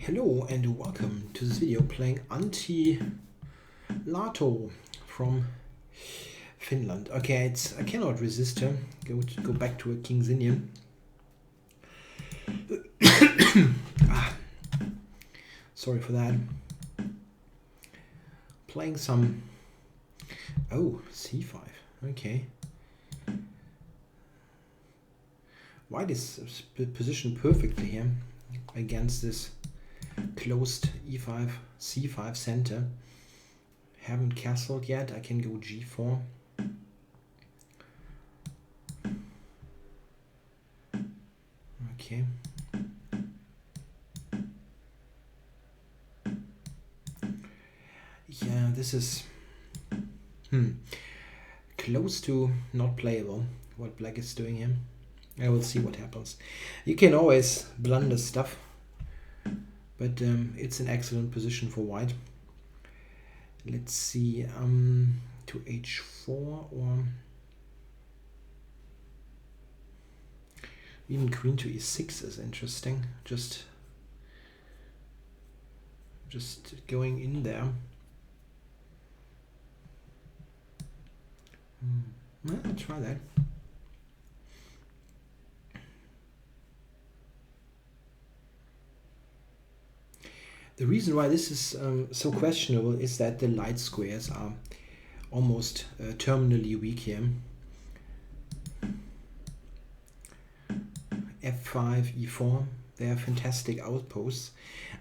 Hello and welcome to this video playing AnttiLaato from Finland. Okay, I cannot resist her. Go back to a King's Indian. Sorry for that. Playing some c5. Okay. White is positioned perfectly here against this closed e5 c5 center. Haven't castled yet. I can go g4. Okay. Yeah, this is close to not playable what black is doing here. I will see what happens. You can always blunder stuff, but it's an excellent position for white. Let's see, to h4 or even queen to e6 is interesting. Just going in there. Well, I'll try that. The reason why this is so questionable is that the light squares are almost terminally weak here. f5, e4, they are fantastic outposts.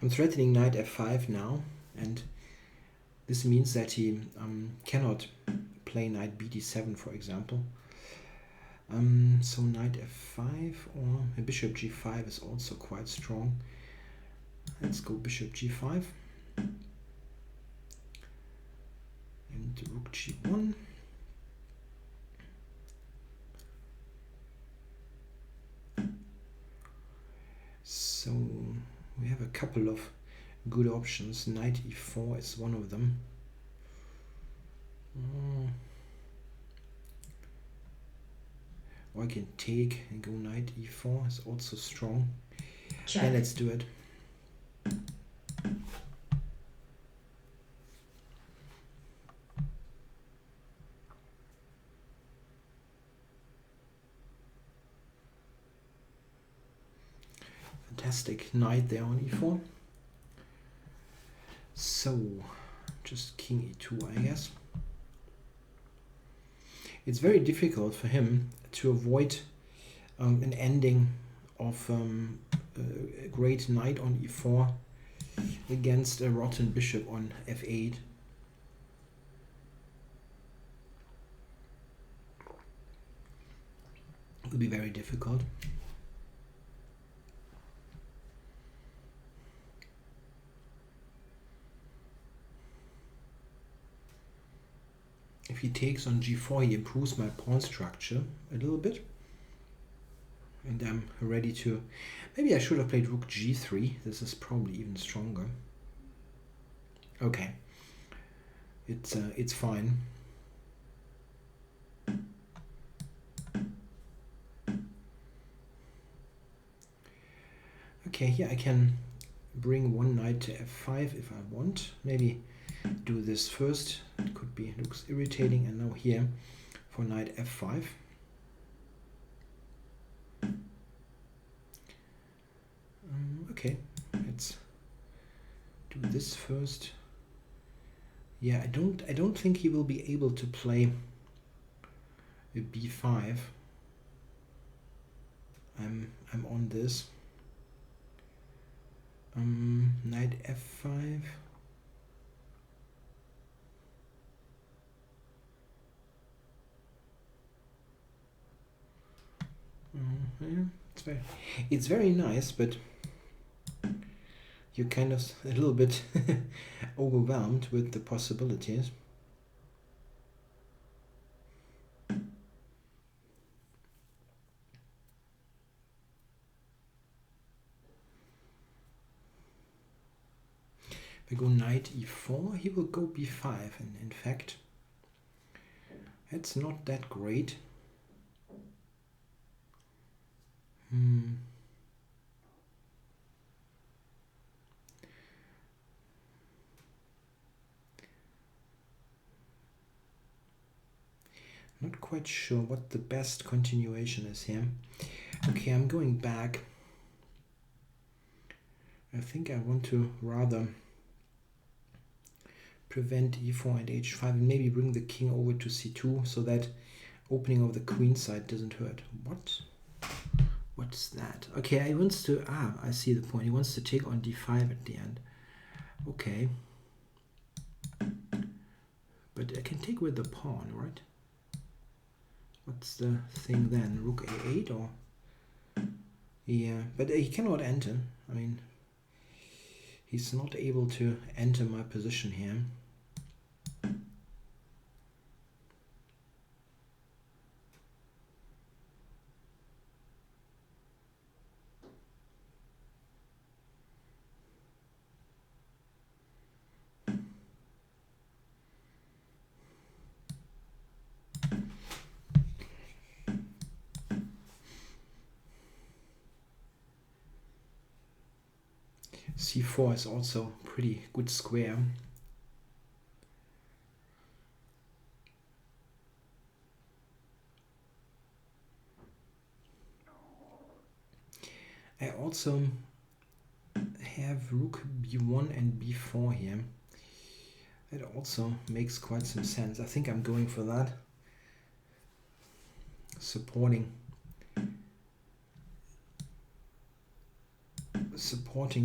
I'm threatening knight f5 now, and this means that he cannot play knight bd7, for example. So knight f5 or a bishop g5 is also quite strong. Let's go bishop g5 and rook g1. So we have a couple of good options. Knight e4 is one of them. Or I can take and go knight e4 is also strong. Check. And let's do it. Fantastic knight there on e4. So just king e2, I guess. It's very difficult for him to avoid an ending of a great knight on e4 against a rotten bishop on f8. It will be very difficult. If he takes on g4, he improves my pawn structure a little bit. And I'm ready to... Maybe I should have played rook g3. This is probably even stronger. Okay. It's fine. Okay, here I can bring one knight to f5 if I want. Maybe do this first. It could be, looks irritating. And now here for knight f5. Okay, let's do this first. Yeah, I don't think he will be able to play a b5. I'm on this. Knight f5. Yeah, it's very nice, but you're kind of a little bit overwhelmed with the possibilities. If I go knight e4, he will go b5, and in fact, that's not that great. Not quite sure what the best continuation is here. Okay, I'm going back. I think I want to rather prevent e4 and h5 and maybe bring the king over to c2 so that opening of the queen side doesn't hurt. What's that? Okay, he wants to, I see the point. He wants to take on d5 at the end. Okay. But I can take with the pawn, right? What's the thing then? Rook a8 or? Yeah, but he cannot enter. I mean, he's not able to enter my position here. c4 is also pretty good square. I also have rook b1 and b4 here. It also makes quite some sense. I think I'm going for that. Supporting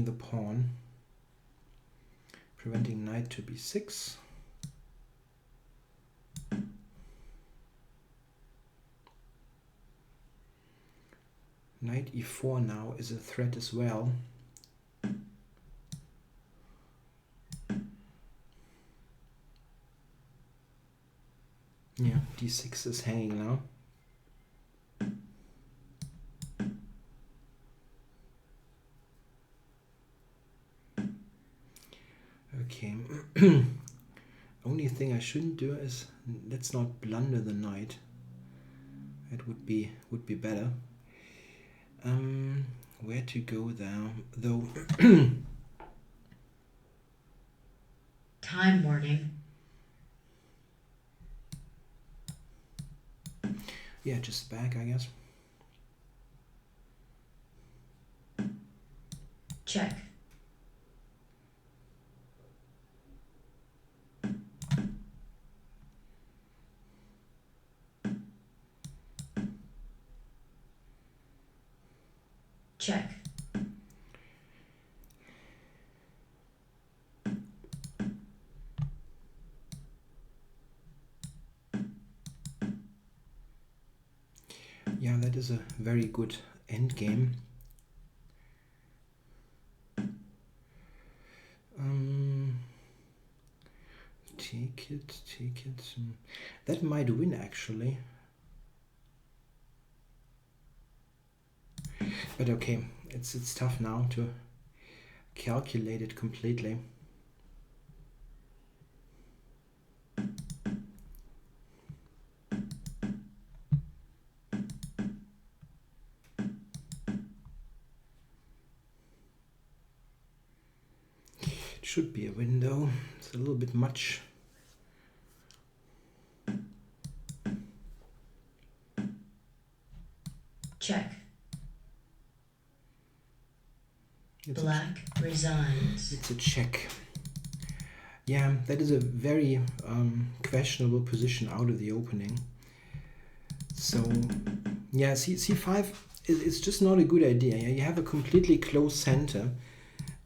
the pawn, preventing knight to b6. Knight e4 now is a threat as well. Yeah, d6 is hanging now. Okay. Only thing I shouldn't do is let's not blunder the knight. It would be better. Where to go there though? Time warning. Yeah, just back, I guess. Check. Check. Yeah, that is a very good endgame. Take it. That might win actually. But okay, it's tough now to calculate it completely. It should be a window. It's a little bit much. Check. Black resigns. It's a check. Yeah, that is a very questionable position out of the opening. So, yeah, c5 is just not a good idea. Yeah, you have a completely closed center,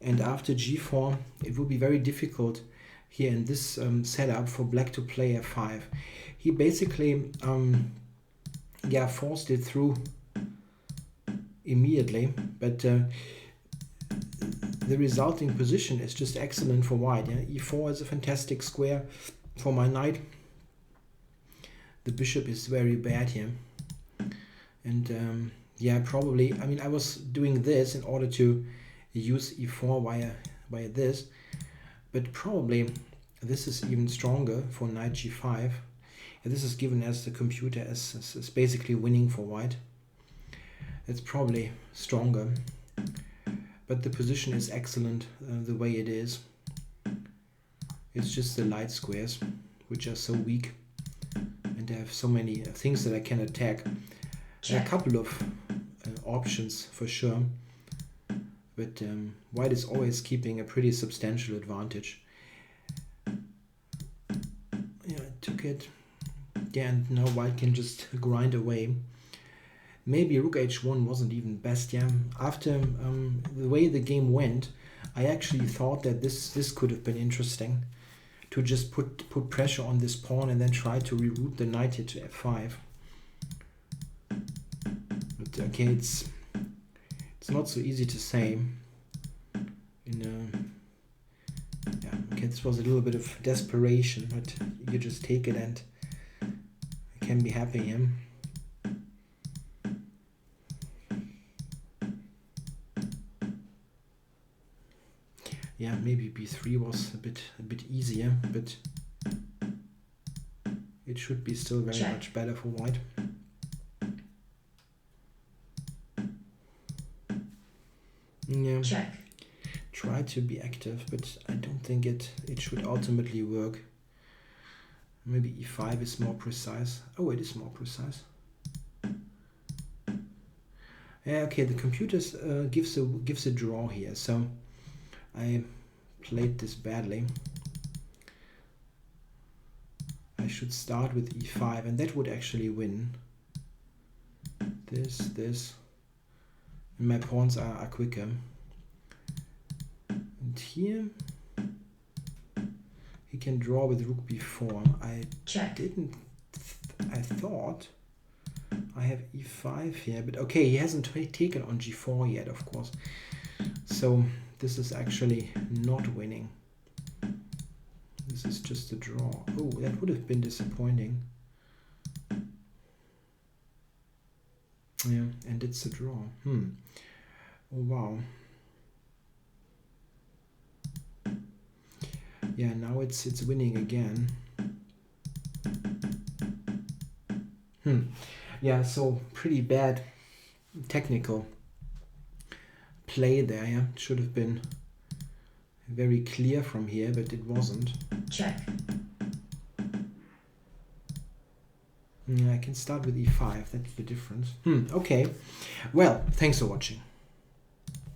and after g4, it will be very difficult here in this setup for black to play f5. He basically, forced it through immediately, but the resulting position is just excellent for white. Yeah? e4 is a fantastic square for my knight. The bishop is very bad here. And probably, I mean, I was doing this in order to use e4 via this, but probably this is even stronger for knight g5. And this is given as the computer as basically winning for white. It's probably stronger. But the position is excellent the way it is. It's just the light squares which are so weak and and I have so many things that I can attack. There are a couple of options for sure, but white is always keeping a pretty substantial advantage. Yeah, I took it. Yeah, and now white can just grind away. Maybe rook h1 wasn't even best. Yeah, after the way the game went, I actually thought that this could have been interesting, to just put pressure on this pawn and then try to reroute the knight here to f5. But okay, it's not so easy to say. Yeah, okay, this was a little bit of desperation, but you just take it and I can be happy. Yeah? Yeah, maybe b3 was a bit easier, but it should be still very much better for white. Yeah. Check. Try to be active, but I don't think it should ultimately work. Maybe e5 is more precise. Oh, it is more precise. Yeah, okay, the computer gives a draw here, so I played this badly. I should start with e5, and that would actually win. This, and my pawns are quicker. And here he can draw with rook b4. I thought I have e5 here, but okay, he hasn't taken on g4 yet, of course. So this is actually not winning. This is just a draw. Oh, that would have been disappointing. Yeah, and it's a draw. Oh, wow. Yeah, now it's winning again. Yeah, so pretty bad technical play there. Yeah, it should have been very clear from here, but it wasn't. Check. Yeah, I can start with e5. That's the difference. Okay. Well, thanks for watching.